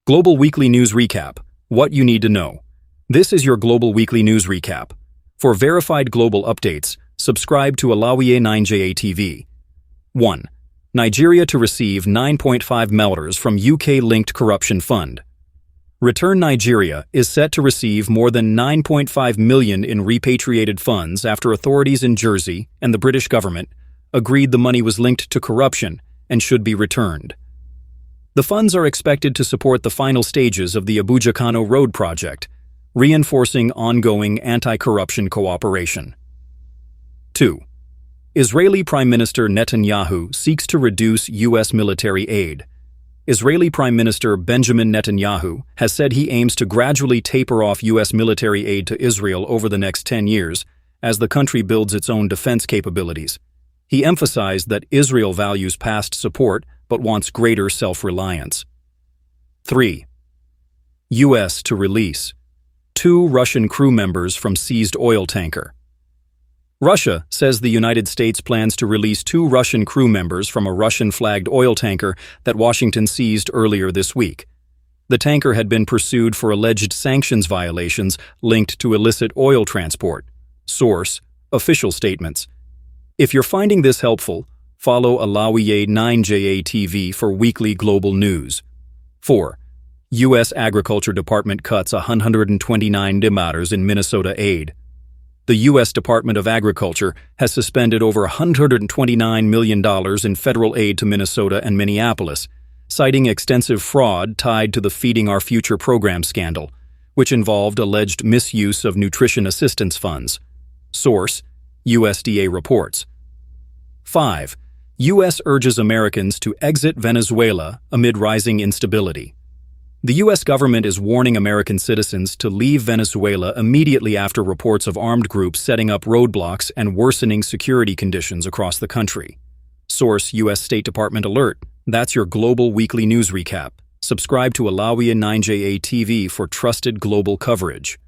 Global Weekly News Recap. What you need to know. This is your Global Weekly News Recap. For verified global updates, subscribe to Alawiye 9JA TV. 1. Nigeria to receive 9.5 million from UK-linked corruption fund. Return Nigeria is set to receive more than 9.5 million in repatriated funds after authorities in Jersey and the British government agreed the money was linked to corruption and should be returned. The funds are expected to support the final stages of the Abuja-Kano Road project, reinforcing ongoing anti-corruption cooperation. 2. Israeli Prime Minister Netanyahu seeks to reduce U.S. military aid. Israeli Prime Minister Benjamin Netanyahu has said he aims to gradually taper off U.S. military aid to Israel over the next 10 years as the country builds its own defense capabilities. He emphasized that Israel values past support but wants greater self-reliance. 3. U.S. to release 2 Russian crew members from seized oil tanker. Russia says the United States plans to release 2 Russian crew members from a Russian-flagged oil tanker that Washington seized earlier this week. The tanker had been pursued for alleged sanctions violations linked to illicit oil transport. Source: official statements. If you're finding this helpful, follow Alawiye 9JA TV for weekly global news. 4. U.S. Agriculture Department cuts $129 million in Minnesota aid. The U.S. Department of Agriculture has suspended over $129 million in federal aid to Minnesota and Minneapolis, citing extensive fraud tied to the Feeding Our Future program scandal, which involved alleged misuse of nutrition assistance funds. Source: USDA reports. 5. U.S. urges Americans to exit Venezuela amid rising instability. The U.S. government is warning American citizens to leave Venezuela immediately after reports of armed groups setting up roadblocks and worsening security conditions across the country. Source: U.S. State Department alert. That's your Global Weekly News Recap. Subscribe to Alawiye 9JA TV for trusted global coverage.